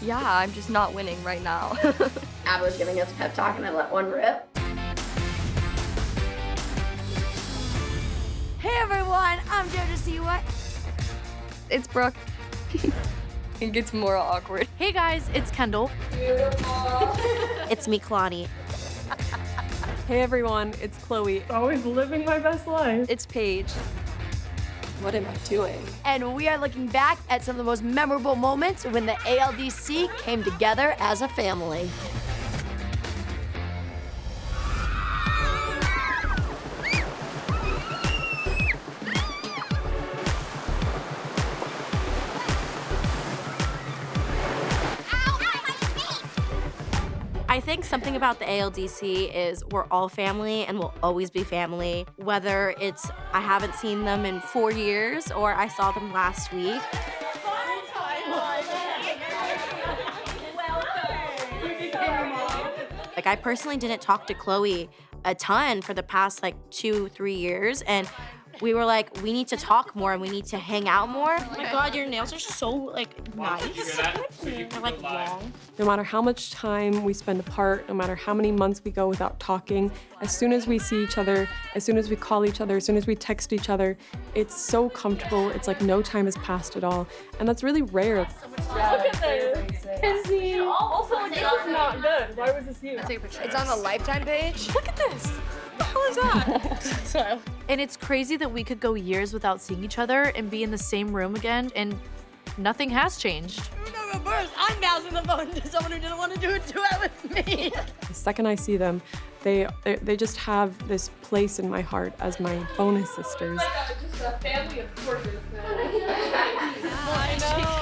Yeah, I'm just not winning right now. Abby was giving us a pep talk and I let one rip. Hey everyone, I'm JoJo Siwa. It's Brooke. It gets more awkward. Hey guys, it's Kendall. It's me, Kalani. Hey everyone, it's Chloe. Always living my best life. It's Paige. What am I doing? And we are looking back at some of the most memorable moments when the ALDC came together as a family. I think something about the ALDC is we're all family and we'll always be family. Whether it's I haven't seen them in 4 years or I saw them last week. Like I personally didn't talk to Chloe a ton for the past like 2-3 years, and we were like, we need to talk more and we need to hang out more. Oh my god, your nails are so like nice. They're like long. No matter how much time we spend apart, no matter how many months we go without talking, as soon as we see each other, as soon as we call each other, as soon as we text each other, it's so comfortable. It's like no time has passed at all. And that's really rare. Look at this. Kenzie. Also, like, this is not good. Why was this you? It's on the Lifetime page. Look at this. What the hell is that? Sorry. And it's crazy that we could go years without seeing each other and be in the same room again, and nothing has changed. I'm bouncing the phone to someone who didn't want to do a duet with me. The second I see them, they just have this place in my heart as my bonus sisters. Just a family of torches, man. I know.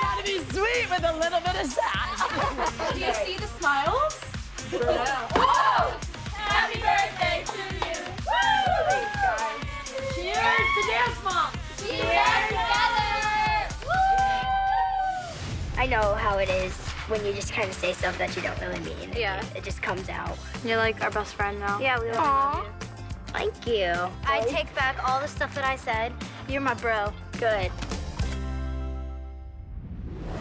Gotta be sweet with a little bit of sass. Do you see the smiles? Whoa! Happy birthday to you! Woo! Cheers to Dance Mom! Cheers together! I know how it is when you just kind of say stuff that you don't really mean. Yeah. It just comes out. You're like our best friend now. Yeah, we love you. Thank you. I take back all the stuff that I said. You're my bro. Good.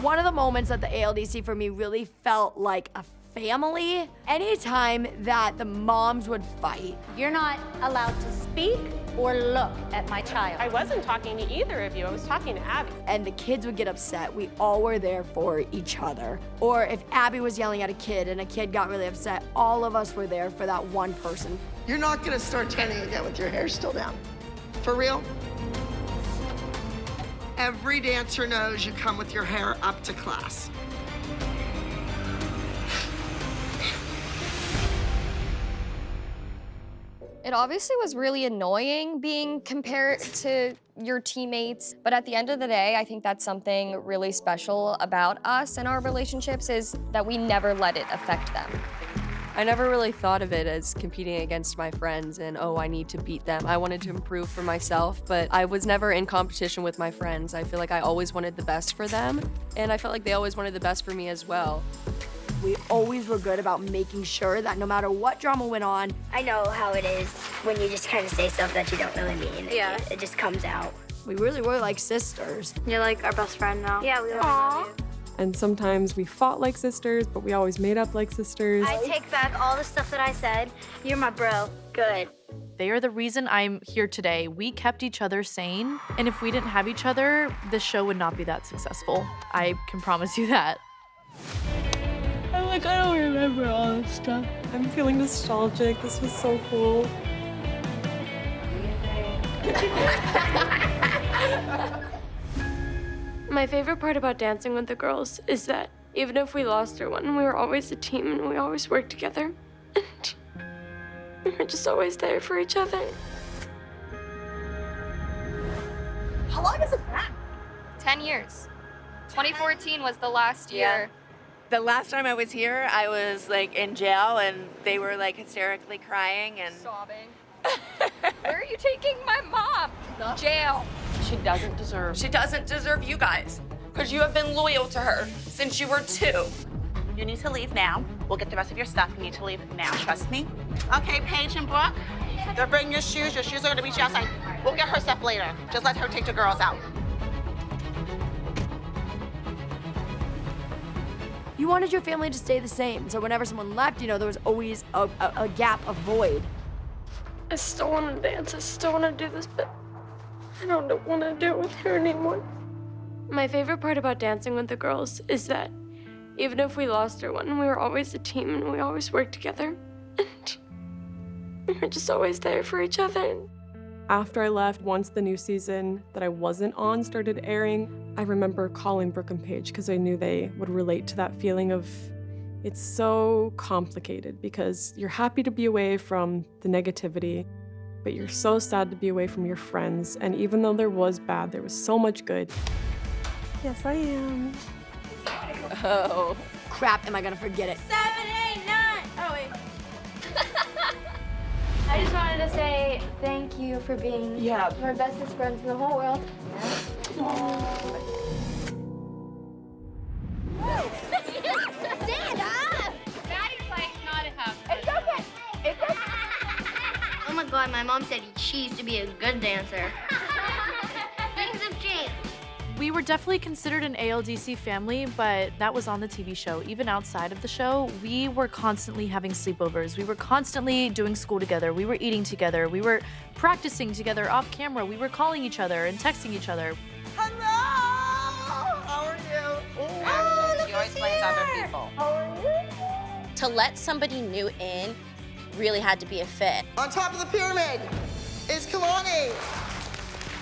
One of the moments at the ALDC for me really felt like a family. Anytime that the moms would fight. You're not allowed to speak or look at my child. I wasn't talking to either of you. I was talking to Abby. And the kids would get upset, we all were there for each other. Or if Abby was yelling at a kid and a kid got really upset, all of us were there for that one person. You're not gonna start tanning again with your hair still down. For real? Every dancer knows you come with your hair up to class. It obviously was really annoying being compared to your teammates, but at the end of the day, I think that's something really special about us and our relationships is that we never let it affect them. I never really thought of it as competing against my friends and, oh, I need to beat them. I wanted to improve for myself, but I was never in competition with my friends. I feel like I always wanted the best for them, and I felt like they always wanted the best for me as well. We always were good about making sure that no matter what drama went on, I know how it is when you just kind of say stuff that you don't really mean. Yeah. It just comes out. we really were like sisters. You're like our best friend now. Yeah, we love you. And sometimes we fought like sisters, but we always made up like sisters. I take back all the stuff that I said. You're my bro. Good. They are the reason I'm here today. We kept each other sane, and if we didn't have each other, this show would not be that successful. I can promise you that. I'm like, I don't remember all this stuff. I'm feeling nostalgic. This was so cool. My favorite part about dancing with the girls is that even if we lost or won, we were always a team and we always worked together. And we were just always there for each other. How long has it been? 10 years. 2014 was the last year. The last time I was here, I was like in jail and they were like hysterically crying and Sobbing. Where are you taking my mom? Jail. She doesn't deserve. she doesn't deserve you guys because you have been loyal to her since you were 2. You need to leave now. We'll get the rest of your stuff. You need to leave now. Trust me. Okay, Paige and Brooke. They're bringing your shoes. Your shoes are gonna meet you outside. We'll get her stuff later. Just let her take the girls out. You wanted your family to stay the same. So whenever someone left, you know, there was always a gap, a void. I still want to dance. I still want to do this, but I don't want to do it with her anymore. My favorite part about dancing with the girls is that even if we lost our one, we were always a team and we always worked together. And we were just always there for each other. After I left, once the new season that I wasn't on started airing, I remember calling Brooke and Paige because I knew they would relate to that feeling of it's so complicated because you're happy to be away from the negativity, but you're so sad to be away from your friends. And even though there was bad, there was so much good. Yes, I am. Oh. Crap, am I gonna forget it? 7, 8, 9. Oh, wait. I just wanted to say thank you for being my bestest friends in the whole world. Stand up! Maddie's like not happy. It's okay. It's okay. Oh my god, my mom said she used to be a good dancer. Things have changed. We were definitely considered an ALDC family, but that was on the TV show. Even outside of the show, we were constantly having sleepovers. We were constantly doing school together. We were eating together. We were practicing together off camera. We were calling each other and texting each other. Hello! How are you? She always blames other people. To let somebody new in really had to be a fit. On top of the pyramid is Kalani.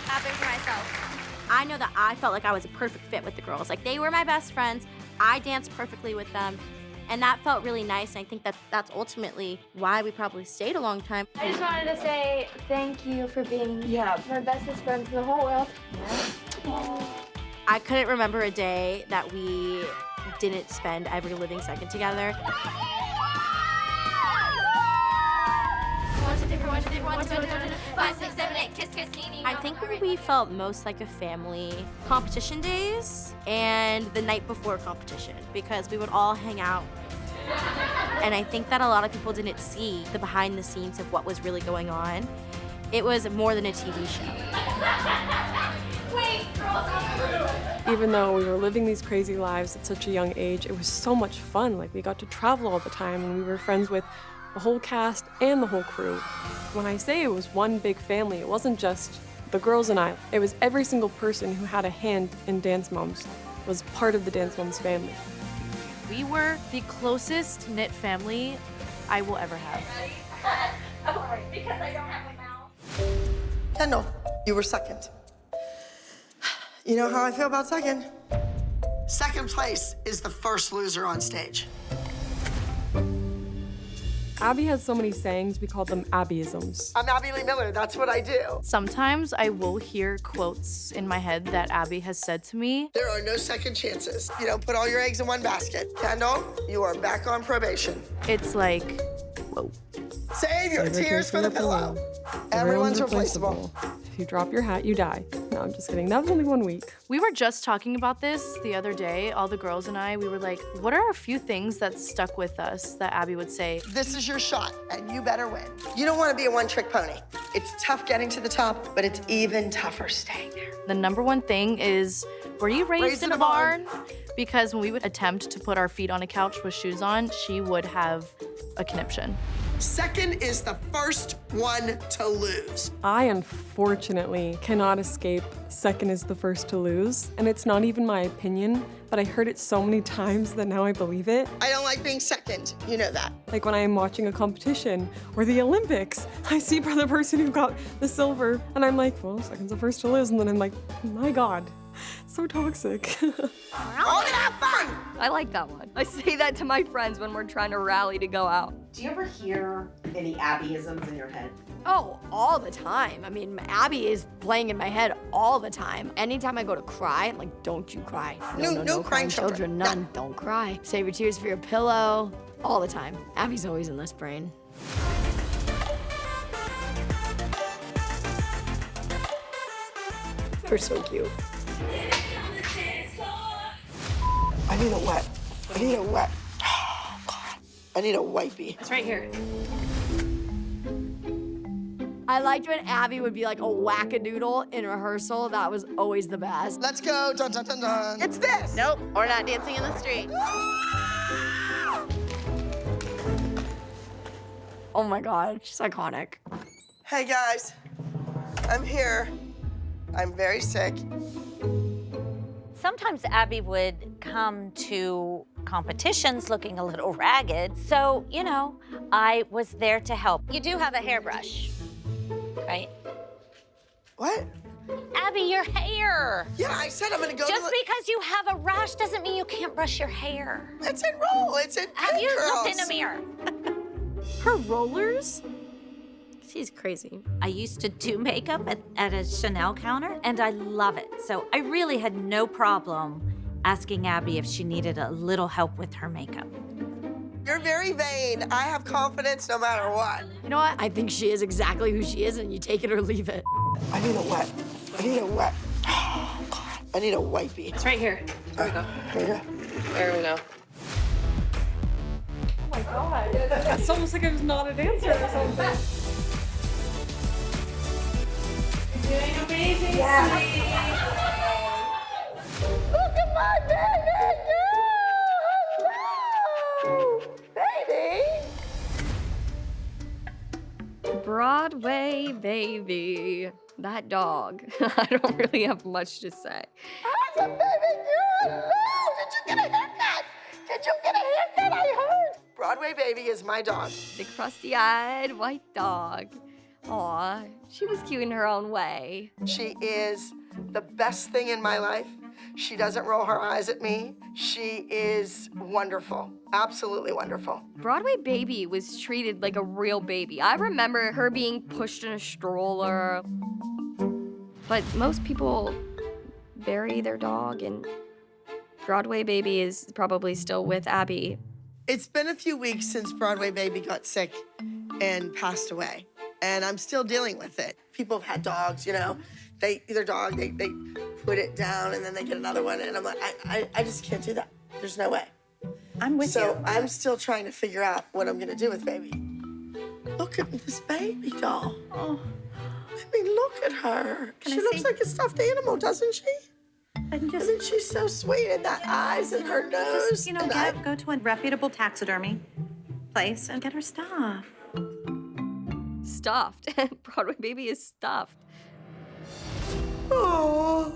Clapping for myself. I know that I felt like I was a perfect fit with the girls. Like, they were my best friends. I danced perfectly with them. And that felt really nice. And I think that's ultimately why we probably stayed a long time. I just wanted to say thank you for being my bestest friends in the whole world. I couldn't remember a day that we didn't spend every living second together. 1, 2, 3, 4, 1, 2, 3, 4, 1, 2, 3, 4, 5, 6, 7, 8, kiss, kiss, knee, I think we felt most like a family competition days and the night before competition because we would all hang out. And I think that a lot of people didn't see the behind the scenes of what was really going on. It was more than a TV show. Wait, girls, Even though we were living these crazy lives at such a young age, it was so much fun. Like, we got to travel all the time and we were friends with the whole cast and the whole crew. When I say it was one big family, it wasn't just the girls and I. It was every single person who had a hand in Dance Moms was part of the Dance Moms family. We were the closest knit family I will ever have. because I don't have a mouth. Kendall, you were second. You know how I feel about second? Second place is the first loser on stage. Abby has so many sayings, we call them Abbyisms. I'm Abby Lee Miller, that's what I do. Sometimes I will hear quotes in my head that Abby has said to me. There are no second chances. You don't put all your eggs in one basket. Kendall, you are back on probation. It's like, whoa. Save your tears for the pillow. Everyone's replaceable. If you drop your hat, you die. No, I'm just kidding. That was only 1 week. We were just talking about this the other day, all the girls and I. We were like, what are a few things that stuck with us that Abby would say? This is your shot, and you better win. You don't want to be a one-trick pony. It's tough getting to the top, but it's even tougher staying there. The number one thing is, were you raised in a barn? Because when we would attempt to put our feet on a couch with shoes on, she would have a conniption. Second is the first one to lose. I unfortunately cannot escape second is the first to lose. And it's not even my opinion, but I heard it so many times that now I believe it. I don't like being second, you know that. Like when I am watching a competition or the Olympics, I see the person who got the silver and I'm like, well, second's the first to lose. And then I'm like, my God, so toxic. All gonna have fun. I like that one. I say that to my friends when we're trying to rally to go out. Do you ever hear any Abbyisms in your head? Oh, all the time. I mean, Abby is playing in my head all the time. Anytime I go to cry, I'm like, don't you cry. No crying children. None. Don't cry. Save your tears for your pillow. All the time. Abby's always in this brain. They're so cute. I need a wet. I need a wet. Oh, God. I need a wipey. It's right here. I liked when Abby would be like a whack-a-doodle in rehearsal. That was always the best. Let's go. Dun, dun, dun, dun. It's this. Nope, we're not dancing in the street. Oh my God, she's iconic. Hey guys, I'm here. I'm very sick. Sometimes Abby would come to competitions looking a little ragged. So, you know, I was there to help. You do have a hairbrush, right? What? Abby, your hair. Yeah, I said I'm gonna go Just because you have a rash doesn't mean you can't brush your hair. It's in roll, it's in Have you looked in curls. a mirror? Her rollers? She's crazy. I used to do makeup at a Chanel counter, and I love it. So I really had no problem asking Abby if she needed a little help with her makeup. You're very vain. I have confidence no matter what. You know what? I think she is exactly who she is, and you take it or leave it. I need a wet. Oh, God. I need a wipey. It's right here. There we go. Here we go. There we go. Oh my God. It's almost like I was not a dancer or something. You're doing amazing, sweetie. Look at my baby girl! Baby! Broadway baby. That dog. I don't really have much to say. How's a baby girl? No! Did you get a haircut? Did you get a haircut? I heard. Broadway baby is my dog. The crusty-eyed white dog. Aw, she was cute in her own way. She is the best thing in my life. She doesn't roll her eyes at me. She is wonderful, absolutely wonderful. Broadway baby was treated like a real baby. I remember her being pushed in a stroller. But most people bury their dog, and Broadway baby is probably still with Abby. It's been a few weeks since Broadway baby got sick and passed away, and I'm still dealing with it. People have had dogs, you know, they put it down and then they get another one, and I'm like, I just can't do that. There's no way. I'm with you. So I'm still trying to figure out what I'm gonna do with baby. Look at this baby doll. Oh, I mean, look at her. She looks like a stuffed animal, doesn't she? Isn't she so sweet? And that eyes and her nose. Just, you know, go to a reputable taxidermy place and get her stuff. Stuffed. Broadway baby is stuffed. Oh.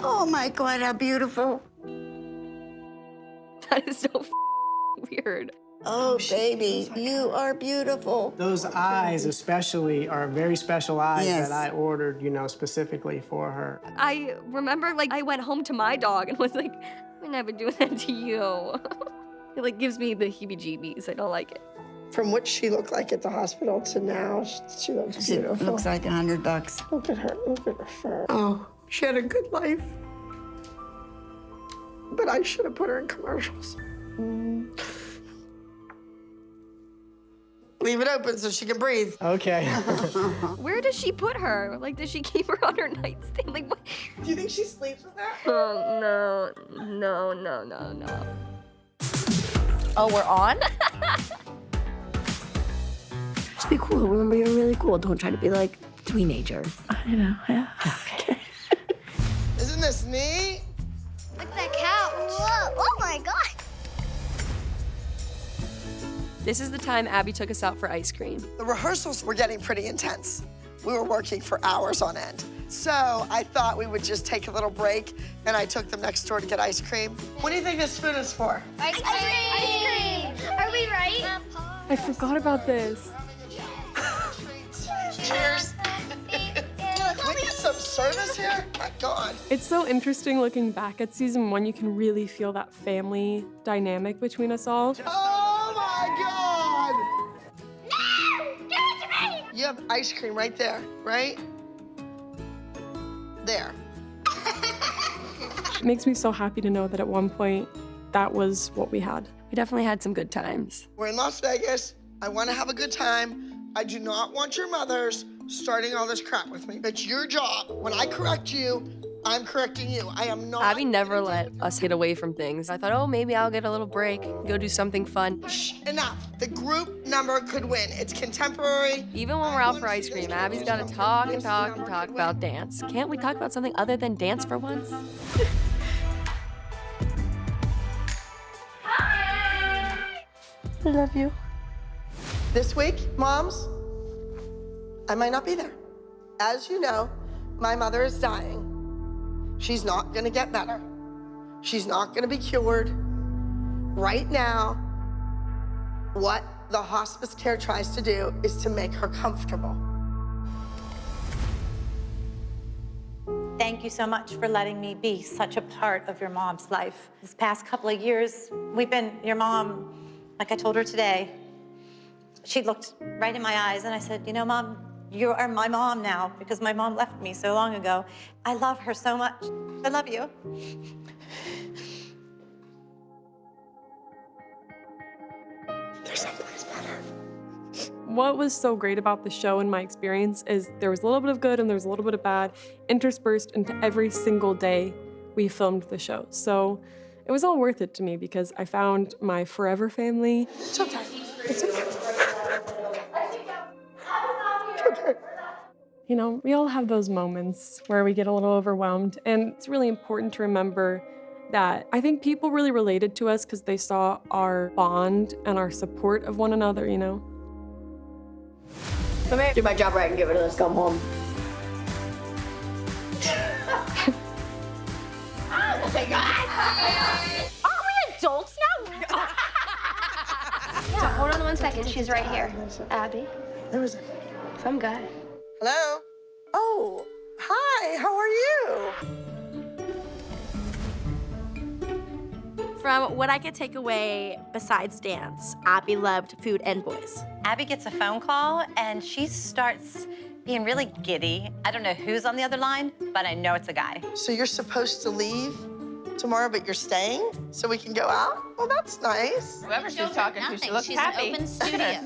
Oh my God, how beautiful. That is so weird. Oh, baby, you are beautiful. Those eyes especially are very special eyes Yes. that I ordered, you know, specifically for her. I remember, like, I went home to my dog and was like, I'm never doing that to you. It, like, gives me the heebie-jeebies. I don't like it. From what she looked like at the hospital to now, she looks beautiful. Looks like $100. Look at her fur. Oh, she had a good life. But I should have put her in commercials. Leave it open so she can breathe. Okay. Where does she put her? Like, does she keep her on her nightstand? Like, what? Do you think she sleeps with her? Oh, no. Oh, we're on? Just be cool. Remember, you're really cool. Don't try to be like a teenager. I know, yeah. Okay. Isn't this neat? Look at that couch. Whoa, oh my God. This is the time Abby took us out for ice cream. The rehearsals were getting pretty intense. We were working for hours on end. So I thought we would just take a little break, and I took them next door to get ice cream. What do you think this spoon is for? Ice cream. Ice cream. Are we right? I forgot about this. Cheers. Can we get some service here? My God. It's so interesting looking back at season 1. You can really feel that family dynamic between us all. Oh my God! No! Give it to me! You have ice cream right there, right? There. It makes me so happy to know that at one point, that was what we had. We definitely had some good times. We're in Las Vegas. I want to have a good time. I do not want your mothers starting all this crap with me. It's your job. When I correct you, I'm correcting you. I am not. Abby never let us get away from things. I thought, oh, maybe I'll get a little break, go do something fun. Shh, enough. The group number could win. It's contemporary. Even when we're out for ice cream, Abby's got to talk and talk and talk about dance. Can't we talk about something other than dance for once? Hi! I love you. This week, moms, I might not be there. As you know, my mother is dying. She's not gonna get better. She's not gonna be cured. Right now, what the hospice care tries to do is to make her comfortable. Thank you so much for letting me be such a part of your mom's life. This past couple of years, we've been your mom, like I told her today. She looked right in my eyes and I said, you know, Mom, you are my mom now because my mom left me so long ago. I love her so much. I love you. There's someplace better. What was so great about the show in my experience is there was a little bit of good and there was a little bit of bad interspersed into every single day we filmed the show. So it was all worth it to me because I found my forever family. It's okay. It's okay. You know, we all have those moments where we get a little overwhelmed, and it's really important to remember that I think people really related to us because they saw our bond and our support of one another, you know? Let me do my job right and get rid of this. Come home. Oh my God! Are we adults now? Yeah, hold on 1 second. She's right here. Abby. There was Some guy. Hello? Oh, hi, how are you? From what I could take away besides dance, Abby loved food and boys. Abby gets a phone call and she starts being really giddy. I don't know who's on the other line, but I know it's a guy. So you're supposed to leave tomorrow, but you're staying so we can go out? Well, that's nice. Whoever she's talking to, she looks happy. She's an open studio.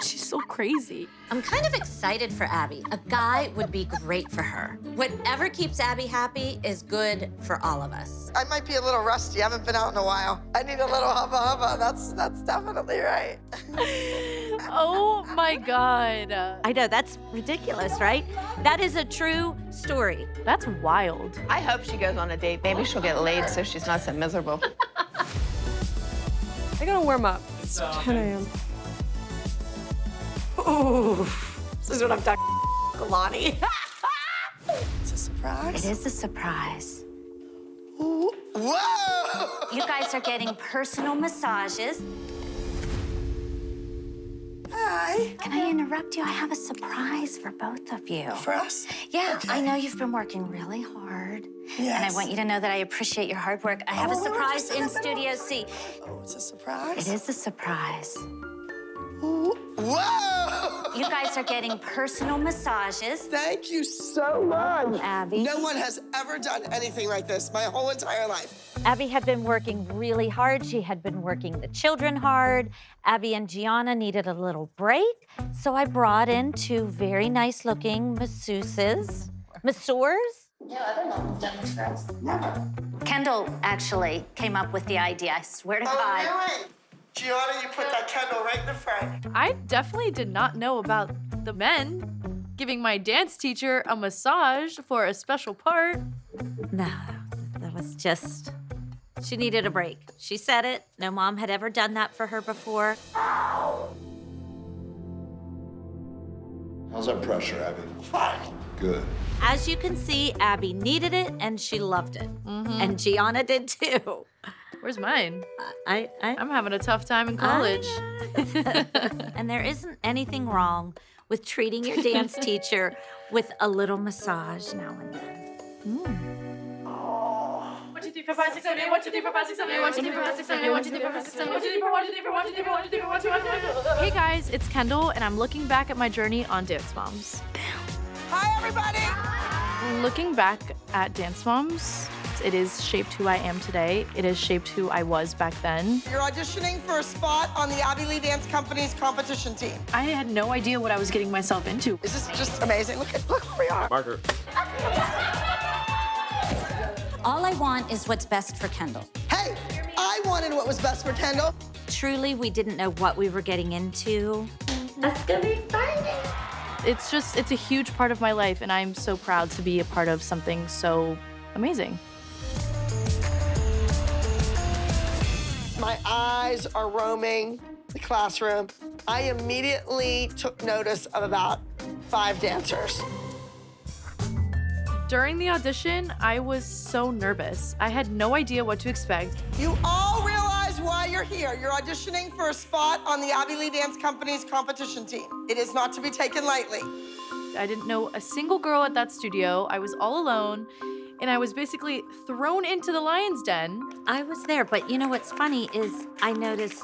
She's so crazy. I'm kind of excited for Abby. A guy would be great for her. Whatever keeps Abby happy is good for all of us. I might be a little rusty. I haven't been out in a while. I need a little hubba hubba. That's definitely right. Oh my God. I know, that's ridiculous, right? That is a true story. That's wild. I hope she goes on a date. Maybe she'll get laid so she's not so miserable. I gotta warm up. It's 10 a.m. Ooh, this is what I'm talking about, Lonnie. It's a surprise. It is a surprise. Ooh. Whoa! You guys are getting personal massages. Hi. Can I interrupt you? I have a surprise for both of you. For us? Yeah, Okay. I know you've been working really hard. Yes. And I want you to know that I appreciate your hard work. I have a Oh, surprise just a in minute. Studio C. Oh, it's a surprise? It is a surprise. Ooh. Whoa! You guys are getting personal massages. Thank you so much. Abby. No one has ever done anything like this my whole entire life. Abby had been working really hard. She had been working the children hard. Abby and Gianna needed a little break. So I brought in two very nice looking masseuses. Masseurs? No other mom has done this for us. Never. Kendall actually came up with the idea, I swear to God. Oh, really? Gianna, you put that Kendall right in the front. I definitely did not know about the men giving my dance teacher a massage for a special part. No, that was just, she needed a break. She said it. No mom had ever done that for her before. How's that pressure, Abby? Fine. Good. As you can see, Abby needed it and she loved it. And Gianna did too. Where's mine? I'm having a tough time in college. And there isn't anything wrong with treating your dance teacher with a little massage now and then. 1, 2, 3, 4, 5, 6, 7, 8. 1, 2, 3, 4, 5, 6, 7, 8. 1, 2, 3, 4, 5, 6, 7, 8. 1, 2, 3, 4, 5, 6, 7, 8. 1, 2, 3, 4, 1, 2, 3, 4, 1, 2, 3, 4, 1, 2, 3, 4, 1, 2, 3, 4, 1, 2, 3, 4, 1, 2, 3, 4. Hey guys, it's Kendall, and I'm looking back at my journey on Dance Moms. Hi, everybody. Looking back at Dance Moms, it is shaped who I am today. It has shaped who I was back then. You're auditioning for a spot on the Abby Lee Dance Company's competition team. I had no idea what I was getting myself into. This is just amazing. Look where we are. Marker. All I want is what's best for Kendall. Hey, I wanted what was best for Kendall. Truly, we didn't know what we were getting into. That's gonna be fun. It's a huge part of my life, and I'm so proud to be a part of something so amazing. My eyes are roaming the classroom. I immediately took notice of about 5 dancers. During the audition, I was so nervous. I had no idea what to expect. You all realize why you're here. You're auditioning for a spot on the Abby Lee Dance Company's competition team. It is not to be taken lightly. I didn't know a single girl at that studio. I was all alone, and I was basically thrown into the lion's den. I was there, but you know what's funny is I noticed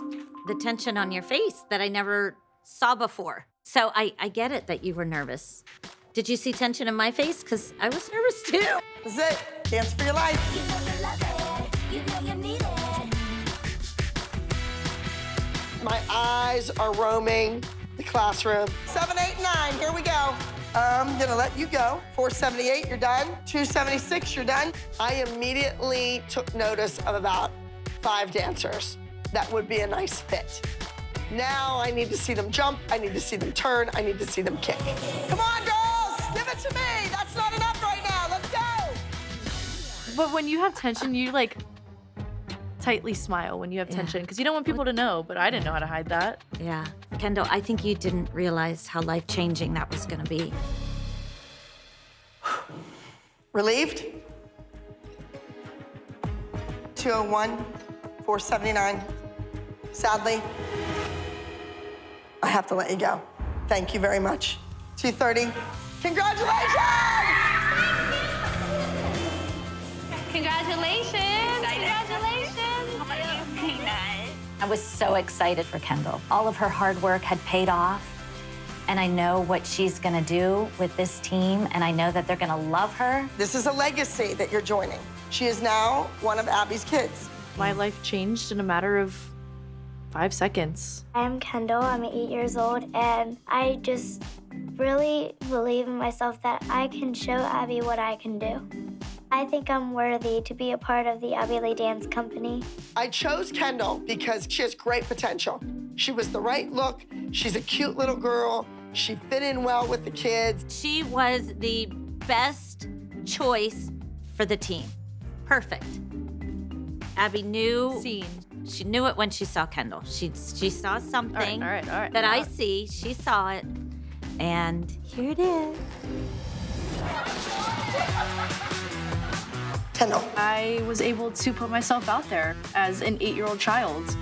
the tension on your face that I never saw before. So I get it that you were nervous. Did you see tension in my face? Because I was nervous too. This is it. Dance for your life. My eyes are roaming the classroom. 7, 8, 9, here we go. I'm gonna let you go. 478, you're done. 276, you're done. I immediately took notice of about 5 dancers. That would be a nice fit. Now I need to see them jump, I need to see them turn, I need to see them kick. Come on, girls, give it to me. That's not enough right now, let's go. But when you have tension, you like tightly smile when you have tension because you don't want people to know, but I didn't know how to hide that. Yeah. Kendall, I think you didn't realize how life-changing that was gonna be. Relieved? 201, 479. Sadly, I have to let you go. Thank you very much. 230. Congratulations! Congratulations! I was so excited for Kendall. All of her hard work had paid off, and I know what she's gonna do with this team, and I know that they're gonna love her. This is a legacy that you're joining. She is now one of Abby's kids. My life changed in a matter of 5 seconds. I'm Kendall, I'm 8 years old, and I just really believe in myself that I can show Abby what I can do. I think I'm worthy to be a part of the Abby Lee Dance Company. I chose Kendall because she has great potential. She was the right look, she's a cute little girl, she fit in well with the kids. She was the best choice for the team. Perfect. Abby knew. She knew it when she saw Kendall. She saw something all right. that I see. She saw it, and here it is. Kendall. I was able to put myself out there as an 8-year-old child.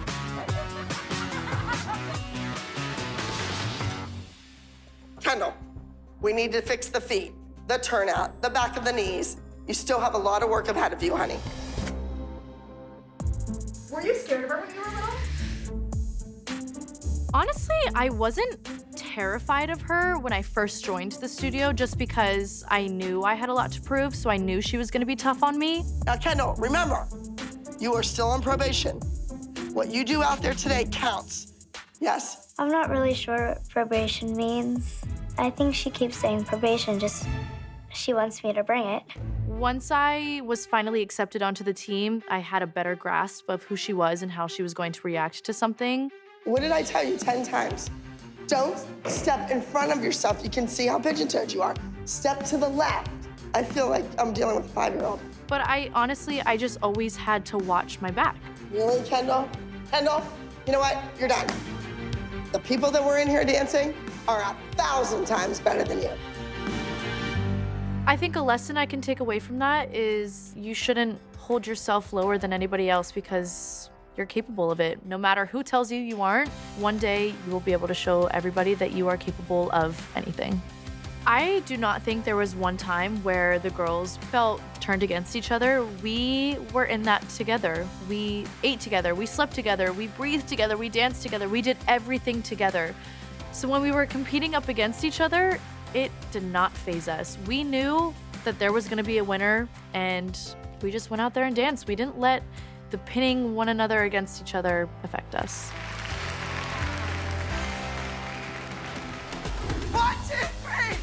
Kendall, we need to fix the feet, the turnout, the back of the knees. You still have a lot of work ahead of you, honey. Were you scared of her when you were little? Honestly, I wasn't terrified of her when I first joined the studio just because I knew I had a lot to prove, so I knew she was gonna be tough on me. Now, Kendall, remember, you are still on probation. What you do out there today counts. Yes? I'm not really sure what probation means. I think she keeps saying probation, just she wants me to bring it. Once I was finally accepted onto the team, I had a better grasp of who she was and how she was going to react to something. What did I tell you 10 times? Don't step in front of yourself. You can see how pigeon-toed you are. Step to the left. I feel like I'm dealing with a 5-year-old. But I just always had to watch my back. Really, Kendall? Kendall, you know what? You're done. The people that were in here dancing are 1,000 times better than you. I think a lesson I can take away from that is you shouldn't hold yourself lower than anybody else because you're capable of it. No matter who tells you you aren't, one day you will be able to show everybody that you are capable of anything. I do not think there was one time where the girls felt turned against each other. We were in that together. We ate together, we slept together, we breathed together, we danced together, we did everything together. So when we were competing up against each other, it did not faze us. We knew that there was gonna be a winner and we just went out there and danced. We didn't let the pinning one another against each other affect us. 1, 2, 3.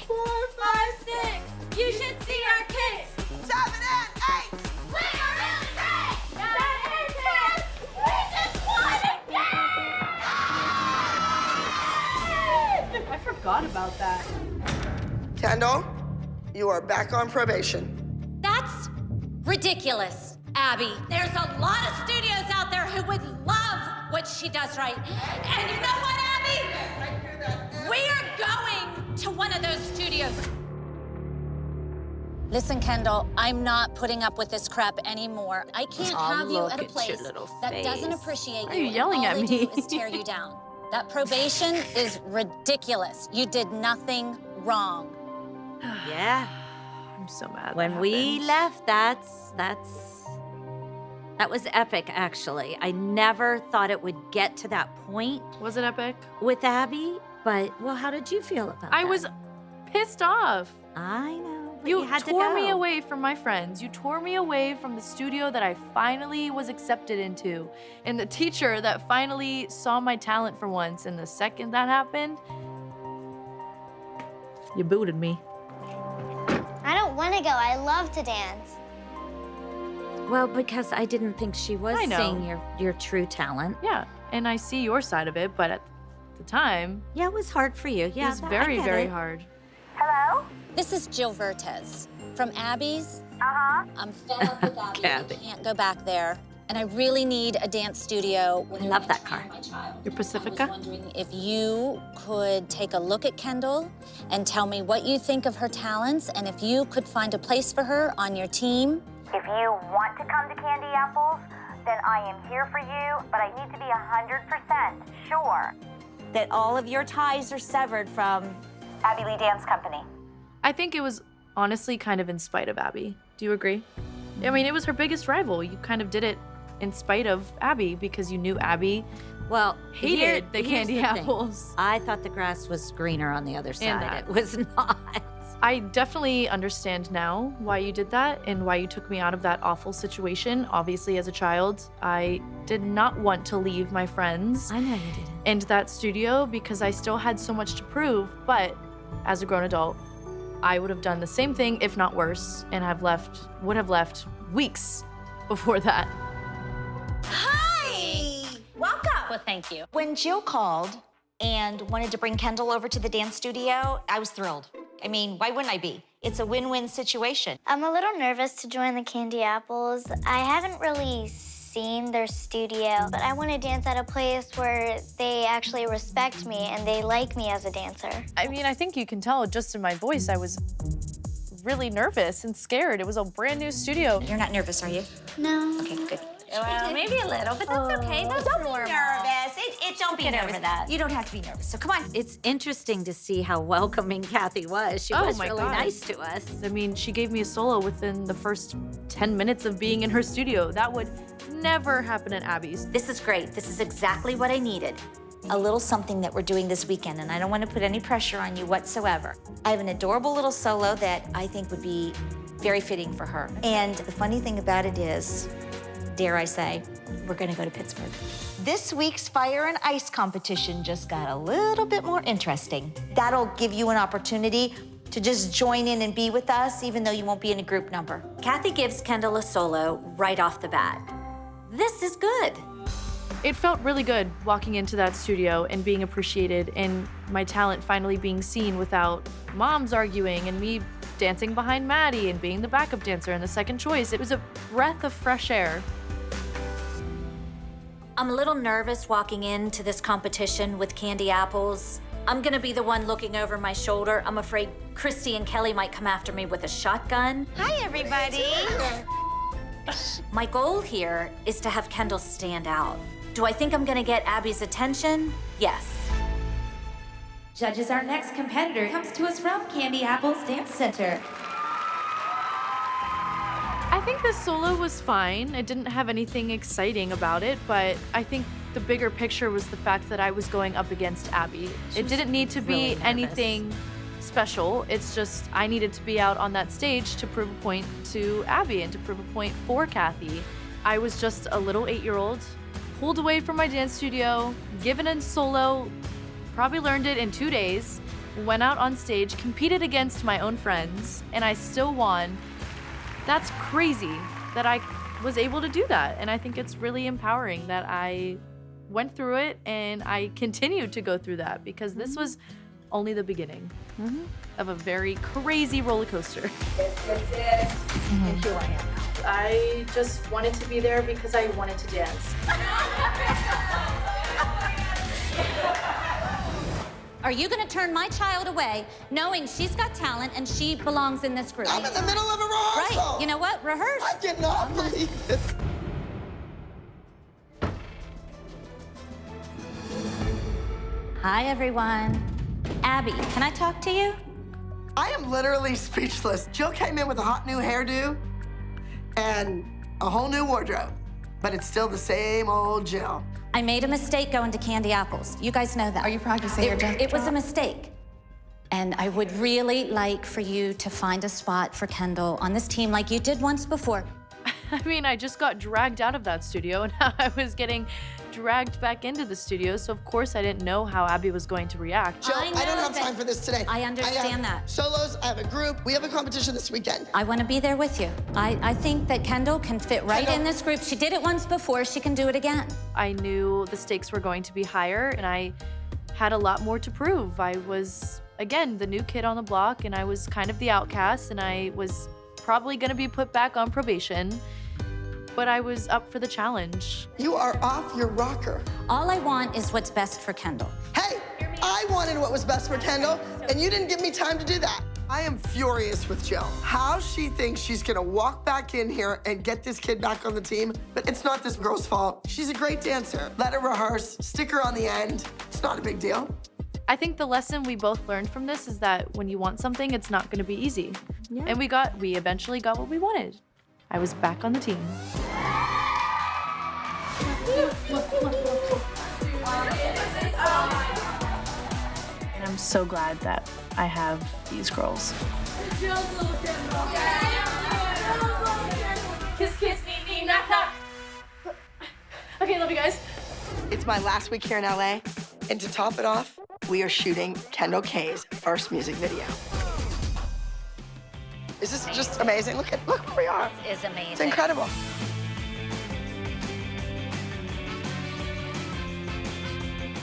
4, 5, 6. You should see our kicks. 7 and 8. We are really great. 9 and 10. We just won again. I forgot about that. Kendall, you are back on probation. That's ridiculous. Abby, there's a lot of studios out there who would love what she does right. And you know what, Abby? We are going to one of those studios. Listen, Kendall, I'm not putting up with this crap anymore. I can't have you at a place that doesn't appreciate Why are you yelling and all at they me? do is tear you down. That probation is ridiculous. You did nothing wrong. Yeah. I'm so mad. When we left, that was epic, actually. I never thought it would get to that point. Was it epic? With Abby, but, well, how did you feel about that? I was pissed off. I know, but You you had to tore me go. away from my friends. You tore me away from the studio that I finally was accepted into. And the teacher that finally saw my talent for once. And the second that happened, you booted me. I don't want to go. I love to dance. Well, because I didn't think she was I know. seeing your true talent. Yeah, and I see your side of it, but at the time, Yeah, it was hard for you. Yeah, it was I very, get very it. hard. Hello? This is Jill Vertes from Abby's. Uh-huh. I'm fed up with Abby. I can't go back there. And I really need a dance studio. I love that car. Your Pacifica? Wondering if you could take a look at Kendall and tell me what you think of her talents and if you could find a place for her on your team. If you want to come to Candy Apples, then I am here for you, but I need to be 100% sure that all of your ties are severed from Abby Lee Dance Company. I think it was honestly kind of in spite of Abby. Do you agree? I mean, it was her biggest rival. You kind of did it in spite of Abby because you knew Abby hated the candy apples. I thought the grass was greener on the other And side. that. It was not. I definitely understand now why you did that and why you took me out of that awful situation. Obviously, as a child, I did not want to leave my friends. I know you didn't. And that studio because I still had so much to prove. But as a grown adult, I would have done the same thing, if not worse, and would have left weeks before that. Hi! Welcome! Well, thank you. When Jill called and wanted to bring Kendall over to the dance studio, I was thrilled. I mean, why wouldn't I be? It's a win-win situation. I'm a little nervous to join the Candy Apples. I haven't really seen their studio, but I want to dance at a place where they actually respect me and they like me as a dancer. I mean, I think you can tell just in my voice, I was really nervous and scared. It was a brand new studio. You're not nervous, are you? No. Okay, good. Well, maybe a little, but that's okay. That's Don't normal. be nervous. Don't be Get nervous. over that. You don't have to be nervous. So come on. It's interesting to see how welcoming Kathy was. She was my really God. nice to us. I mean, she gave me a solo within the first 10 minutes of being in her studio. That would never happen at Abby's. This is great. This is exactly what I needed. A little something that we're doing this weekend, and I don't want to put any pressure on you whatsoever. I have an adorable little solo that I think would be very fitting for her. And the funny thing about it is, dare I say, we're going to go to Pittsburgh. This week's Fire and Ice competition just got a little bit more interesting. That'll give you an opportunity to just join in and be with us, even though you won't be in a group number. Kathy gives Kendall a solo right off the bat. This is good. It felt really good walking into that studio and being appreciated and my talent finally being seen without moms arguing and me dancing behind Maddie and being the backup dancer and the second choice. It was a breath of fresh air. I'm a little nervous walking into this competition with Candy Apples. I'm gonna be the one looking over my shoulder. I'm afraid Christy and Kelly might come after me with a shotgun. Hi, everybody. My goal here is to have Kendall stand out. Do I think I'm gonna get Abby's attention? Yes. Judges, our next competitor comes to us from Candy Apples Dance Center. I think the solo was fine. It didn't have anything exciting about it, but I think the bigger picture was the fact that I was going up against Abby. It didn't need to be really nervous. anything special. It's just I needed to be out on that stage to prove a point to Abby and to prove a point for Kathy. I was just a little 8-year-old, pulled away from my dance studio, given a solo, probably learned it in 2 days, went out on stage, competed against my own friends, and I still won. That's crazy that I was able to do that. And I think it's really empowering that I went through it and I continued to go through that because this was only the beginning of a very crazy roller coaster. And here I am now. I just wanted to be there because I wanted to dance. Are you gonna turn my child away knowing she's got talent and she belongs in this group? I'm in the middle of a rehearsal. Right, you know what? Rehearse. I cannot believe it. Hi, everyone. Abby, can I talk to you? I am literally speechless. Jill came in with a hot new hairdo and a whole new wardrobe, but it's still the same old Jill. I made a mistake going to Candy Apples. You guys know that. Are you practicing your jump? It was a mistake. And I would really like for you to find a spot for Kendall on this team like you did once before. I mean, I just got dragged out of that studio, and now I was getting dragged back into the studio, so of course I didn't know how Abby was going to react. Jill, I don't have time for this today. I understand that. Solos, I have a group. We have a competition this weekend. I want to be there with you. I think that Kendall can fit right in this group. She did it once before. She can do it again. I knew the stakes were going to be higher, and I had a lot more to prove. I was, again, the new kid on the block, and I was kind of the outcast, and I was probably going to be put back on probation. But I was up for the challenge. You are off your rocker. All I want is what's best for Kendall. Hey, I wanted what was best for Kendall, and you didn't give me time to do that. I am furious with Jill. How she thinks she's gonna walk back in here and get this kid back on the team, but it's not this girl's fault. She's a great dancer. Let her rehearse, stick her on the end. It's not a big deal. I think the lesson we both learned from this is that when you want something, it's not gonna be easy. Yeah. And we eventually got what we wanted. I was back on the team. And I'm so glad that I have these girls. Kiss, kiss, me, knock, knock. Okay, love you guys. It's my last week here in LA, and to top it off, we are shooting Kendall K's first music video. Is this just amazing? Look where we are. This is amazing. It's incredible.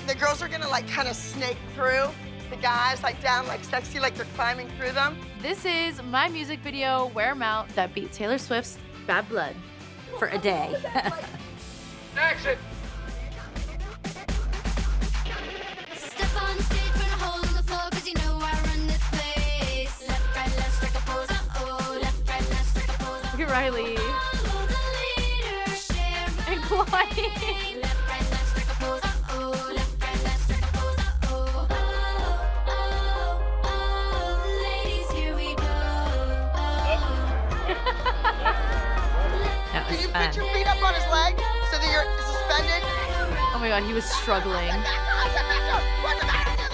The girls are gonna like kind of snake through the guys, like down like sexy, like they're climbing through them. This is my music video, Wear 'Em Out, that beat Taylor Swift's Bad Blood for a day. Action! Step on the stage, burn a hole in the floor, 'cause you know I run this place. Left, right, left, strike a pose. Oh, left, right, left, strike a pose. Look at Riley. Follow the leader, share my And Chloe. way. Left, right, left, strike a pose. Oh, left, right, left, strike a pose. Oh, oh, oh, ladies, here we go. That Can was you fun. put your feet up on his leg so that you're suspended? Oh my God, he was struggling.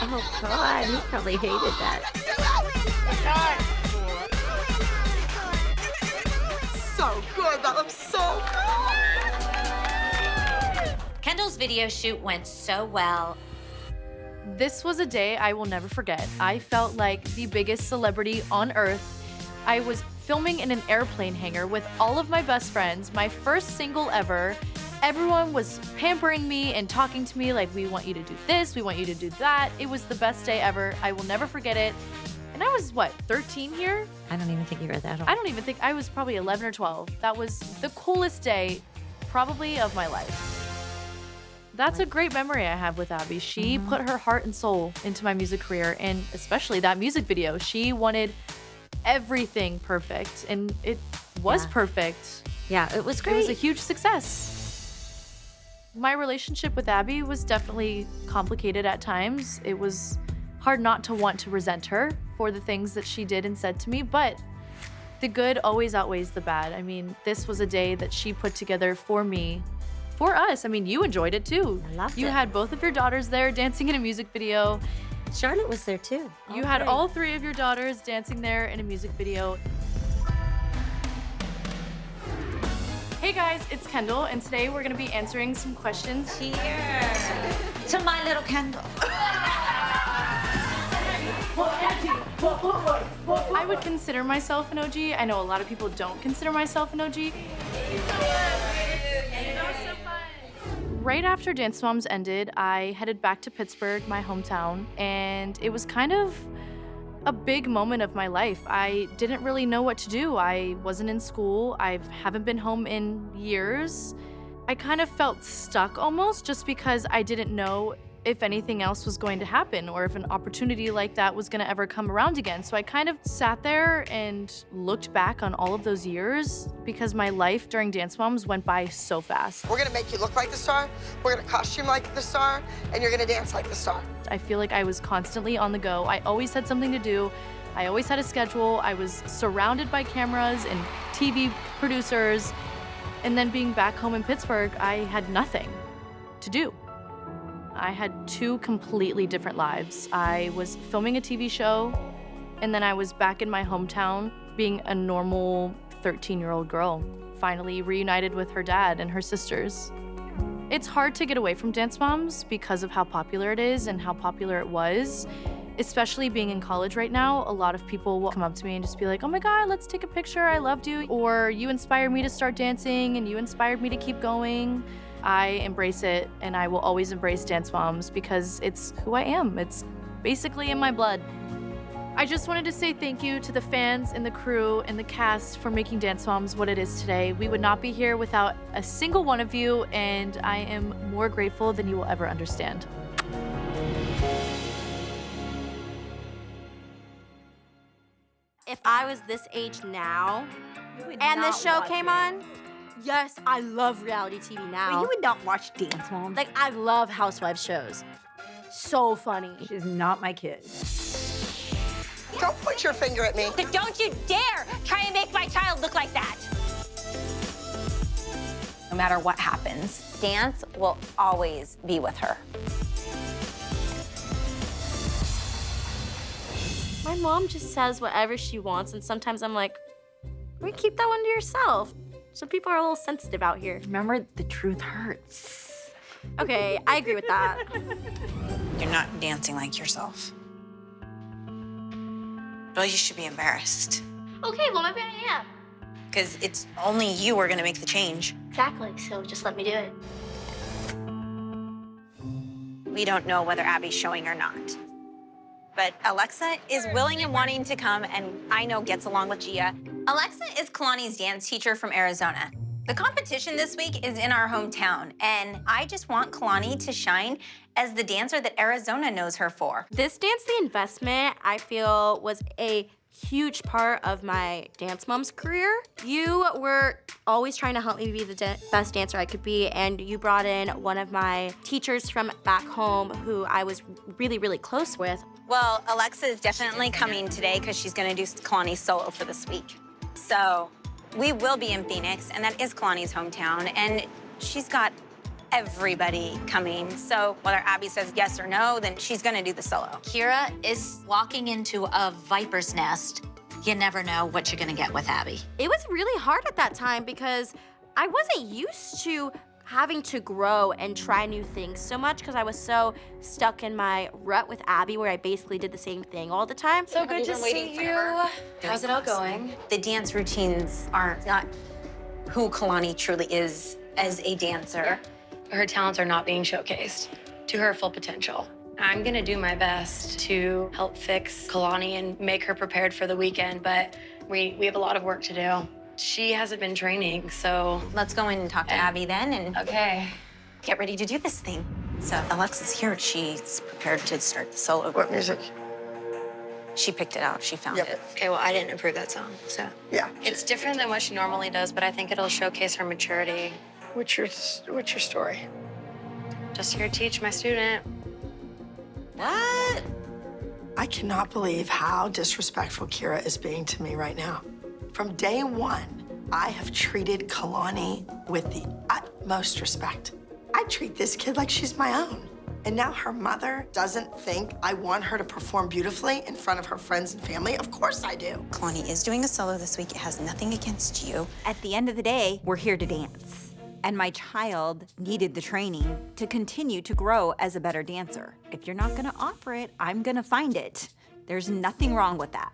Oh God, he probably hated that. So good. That looks so good. Kendall's video shoot went so well. This was a day I will never forget. I felt like the biggest celebrity on earth. I was filming in an airplane hangar with all of my best friends, my first single ever. Everyone was pampering me and talking to me like, we want you to do this, we want you to do that. It was the best day ever. I will never forget it. And I was, what, 13 here? I don't even think you were that old. I don't even think, I was probably 11 or 12. That was the coolest day, probably, of my life. That's a great memory I have with Abby. She put her heart and soul into my music career, and especially that music video. She wanted everything perfect, and it was perfect. Yeah, it was great. It was a huge success. My relationship with Abby was definitely complicated at times. It was hard not to want to resent her for the things that she did and said to me, but the good always outweighs the bad. I mean, this was a day that she put together for me, for us. I mean, you enjoyed it too. I loved You it. had both of your daughters there dancing in a music video. Charlotte was there too. You had all three of your daughters dancing there in a music video. Hey guys, it's Kendall, and today we're gonna be answering some questions. Cheers to my little Kendall. I would consider myself an OG. I know a lot of people don't consider myself an OG. Right after Dance Moms ended, I headed back to Pittsburgh, my hometown, and it was kind of a big moment of my life. I didn't really know what to do. I wasn't in school. I haven't been home in years. I kind of felt stuck almost just because I didn't know if anything else was going to happen or if an opportunity like that was going to ever come around again. So I kind of sat there and looked back on all of those years because my life during Dance Moms went by so fast. We're gonna make you look like the star, we're gonna costume like the star, and you're gonna dance like the star. I feel like I was constantly on the go. I always had something to do. I always had a schedule. I was surrounded by cameras and TV producers. And then being back home in Pittsburgh, I had nothing to do. I had two completely different lives. I was filming a TV show, and then I was back in my hometown being a normal 13-year-old girl, finally reunited with her dad and her sisters. It's hard to get away from Dance Moms because of how popular it is and how popular it was. Especially being in college right now, a lot of people will come up to me and just be like, oh my God, let's take a picture, I loved you. Or you inspired me to start dancing and you inspired me to keep going. I embrace it, and I will always embrace Dance Moms because it's who I am. It's basically in my blood. I just wanted to say thank you to the fans and the crew and the cast for making Dance Moms what it is today. We would not be here without a single one of you, and I am more grateful than you will ever understand. If I was this age now and this show came on, yes, I love reality TV now. Well, you would not watch Dance Moms. Like, I love housewives shows. So funny. She's not my kid. Don't point your finger at me. Don't you dare try and make my child look like that. No matter what happens, dance will always be with her. My mom just says whatever she wants, and sometimes I'm like, we keep that one to yourself. Some people are a little sensitive out here. Remember, the truth hurts. Okay, I agree with that. You're not dancing like yourself. Well, you should be embarrassed. Okay, well, maybe I am. Because it's only you who are gonna make the change. Exactly, so just let me do it. We don't know whether Abby's showing or not. But Alexa is willing and wanting to come, and I know gets along with Gia. Alexa is Kalani's dance teacher from Arizona. The competition this week is in our hometown, and I just want Kalani to shine as the dancer that Arizona knows her for. This Dance the Investment, I feel, was a huge part of my Dance Moms career. You were always trying to help me be the best dancer I could be, and you brought in one of my teachers from back home who I was really, really close with. Well, Alexa is definitely coming today because she's gonna do Kalani's solo for this week. So we will be in Phoenix, and that is Kalani's hometown, and she's got everybody coming. So whether Abby says yes or no, then she's gonna do the solo. Kira is walking into a viper's nest. You never know what you're gonna get with Abby. It was really hard at that time because I wasn't used to having to grow and try new things so much because I was so stuck in my rut with Abby where I basically did the same thing all the time. So good to see you. How's it all going? The dance routines are not who Kalani truly is as a dancer. Her talents are not being showcased to her full potential. I'm gonna do my best to help fix Kalani and make her prepared for the weekend, but we have a lot of work to do. She hasn't been training, so let's go in and talk to Abby then and get ready to do this thing. So Alexa's here. She's prepared to start the solo. What music? She picked it out. She found it. Okay, well, I didn't approve that song, so. Yeah. It's different than what she normally does, but I think it'll showcase her maturity. What's your story? Just here to teach my student. What? I cannot believe how disrespectful Kira is being to me right now. From day one, I have treated Kalani with the utmost respect. I treat this kid like she's my own. And now her mother doesn't think I want her to perform beautifully in front of her friends and family. Of course I do. Kalani is doing a solo this week. It has nothing against you. At the end of the day, we're here to dance. And my child needed the training to continue to grow as a better dancer. If you're not gonna offer it, I'm gonna find it. There's nothing wrong with that.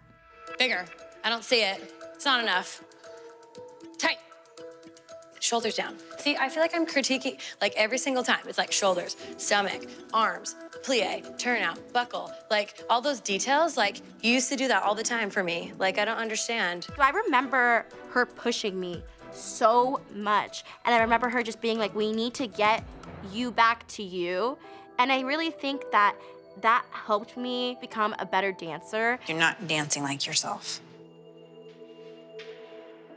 Bigger. I don't see it. It's not enough. Tight. shoulders down. See, I feel like I'm critiquing, like every single time. It's like shoulders, stomach, arms, plie, turnout, buckle. Like all those details, like you used to do that all the time for me. Like I don't understand. So I remember her pushing me so much. And I remember her just being like, we need to get you back to you. And I really think that that helped me become a better dancer. You're not dancing like yourself.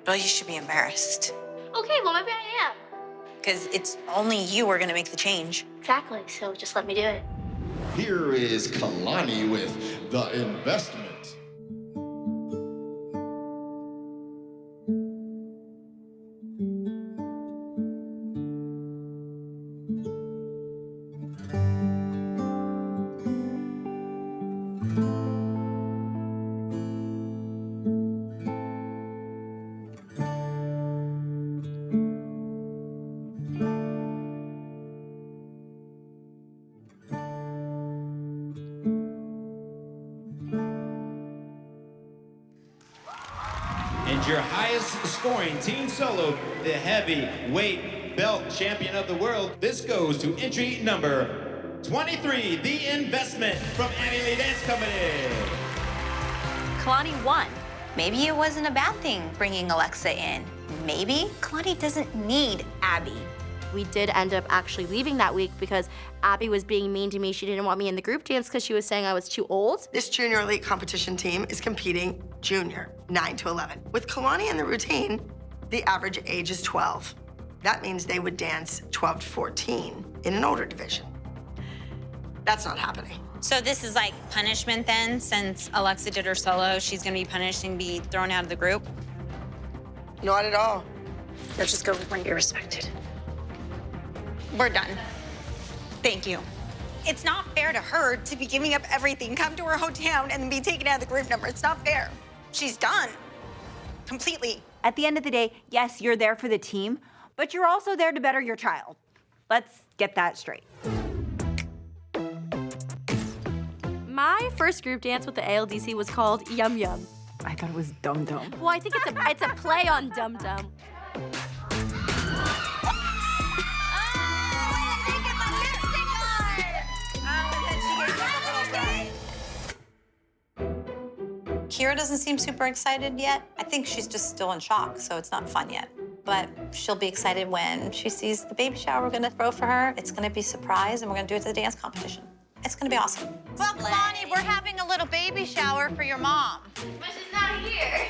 Well, you should be embarrassed. Okay, well, maybe I am. Because it's only you who are gonna make the change. Exactly, so just let me do it. Here is Kalani with The Investment. And your highest scoring teen solo, the heavyweight belt champion of the world. This goes to entry number 23, The Investment from Annie Lee Dance Company. Kalani won. Maybe it wasn't a bad thing bringing Alexa in. Maybe Kalani doesn't need Abby. We did end up actually leaving that week because Abby was being mean to me. She didn't want me in the group dance because she was saying I was too old. This junior elite competition team is competing junior, 9 to 11. With Kalani in the routine, the average age is 12. That means they would dance 12 to 14 in an older division. That's not happening. So this is like punishment then, since Alexa did her solo, she's gonna be punished and be thrown out of the group? Not at all. Let's just go when you're respected. We're done. Thank you. It's not fair to her to be giving up everything, come to her hometown, and then be taken out of the group number. It's not fair. She's done. Completely. At the end of the day, yes, you're there for the team, but you're also there to better your child. Let's get that straight. My first group dance with the ALDC was called Yum Yum. I thought it was Dum Dum. Well, I think it's a play on Dum Dum. Kira doesn't seem super excited yet. I think she's just still in shock, so it's not fun yet. But she'll be excited when she sees the baby shower we're gonna throw for her. It's gonna be a surprise, and we're gonna do it at the dance competition. It's gonna be awesome. Well, Kalani, we're having a little baby shower for your mom. But she's not here.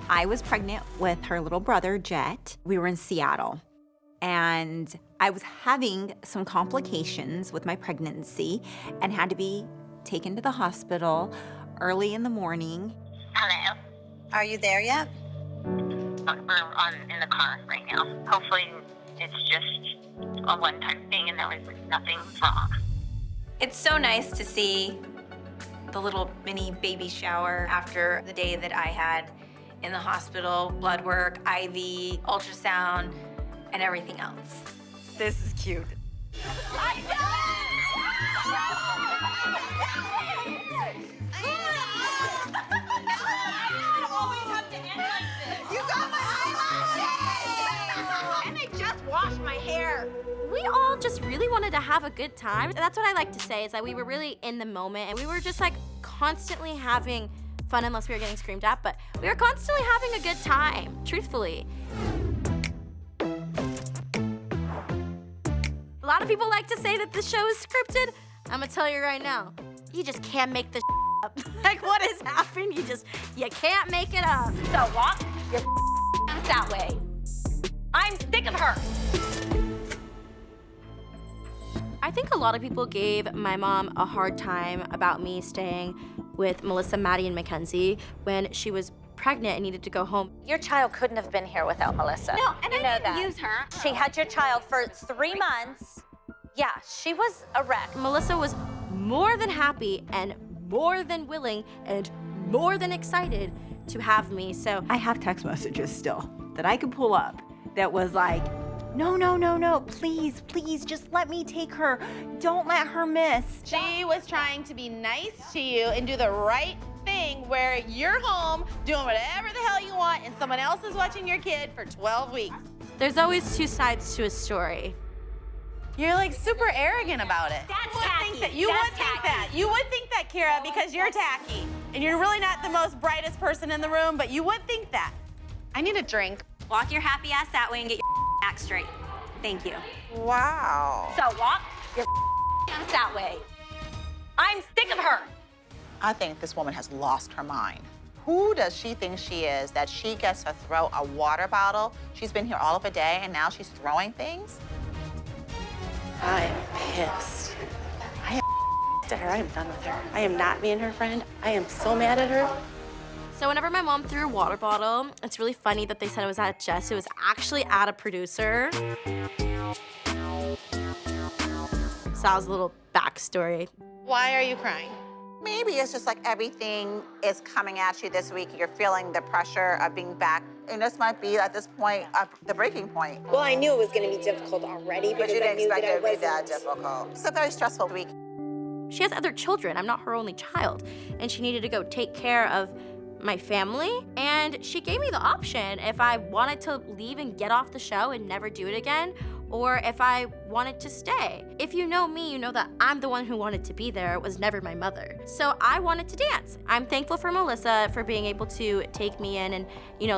I was pregnant with her little brother, Jet. We were in Seattle, and I was having some complications with my pregnancy and had to be taken to the hospital early in the morning. Hello. Are you there yet? We're in the car right now. Hopefully it's just a one-time thing and there was nothing wrong. It's so nice to see the little mini baby shower after the day that I had in the hospital, blood work, IV, ultrasound, and everything else. This is cute. You got my eyelashes! And I just washed my hair. We all just really wanted to have a good time. And that's what I like to say, is that we were really in the moment and we were just like constantly having fun, unless we were getting screamed at, but we were constantly having a good time, truthfully. A lot of people like to say that the show is scripted. I'm gonna tell you right now, you just can't make this up. Like, what has happened? You can't make it up. So walk your ass that way. I'm sick of her. I think a lot of people gave my mom a hard time about me staying with Melissa, Maddie, and Mackenzie when she was pregnant and needed to go home. Your child couldn't have been here without Melissa. No, and you I know didn't that. use her. She had your child for 3 months. Yeah, she was a wreck. Melissa was more than happy and more than willing and more than excited to have me, so. I have text messages still that I could pull up that was like, no, please, just let me take her. Don't let her miss. She was trying to be nice to you and do the right thing where you're home doing whatever the hell you want and someone else is watching your kid for 12 weeks. There's always two sides to a story. You're like super arrogant about it. That's tacky. You would think that. You would think that, Kira, because you're tacky. And you're really not the most brightest person in the room, but you would think that. I need a drink. Walk your happy ass that way and get your act straight. Thank you. Wow. So walk your ass that way. I'm sick of her. I think this woman has lost her mind. Who does she think she is that she gets to throw a water bottle? She's been here all of a day and now she's throwing things? I am pissed. I am to her. I am done with her. I am not being her friend. I am so mad at her. So whenever my mom threw a water bottle, it's really funny that they said it was at Jess. It was actually at a producer. So that was a little backstory. Why are you crying? Maybe it's just like everything is coming at you this week. You're feeling the pressure of being back. And this might be, at this point, the breaking point. Well, I knew it was going to be difficult already But because you I didn't knew expect that it I to be wasn't. that difficult. It's a very stressful week. She has other children. I'm not her only child. And she needed to go take care of my family. And she gave me the option if I wanted to leave and get off the show and never do it again, or if I wanted to stay. If you know me, you know that I'm the one who wanted to be there. It was never my mother. So I wanted to dance. I'm thankful for Melissa for being able to take me in and,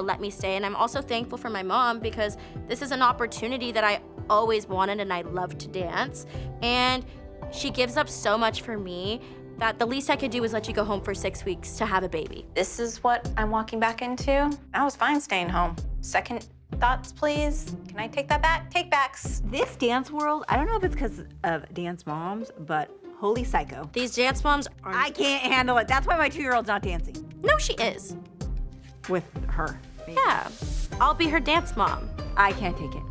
let me stay. And I'm also thankful for my mom because this is an opportunity that I always wanted and I love to dance. And she gives up so much for me that the least I could do was let you go home for 6 weeks to have a baby. This is what I'm walking back into. I was fine staying home. Second thoughts, please. Can I take that back? Take backs. This dance world, I don't know if it's because of dance moms, but holy psycho. These dance moms are... I can't handle it. That's why my 2-year-old's not dancing. No, she is. With her. Yeah, I'll be her dance mom. I can't take it.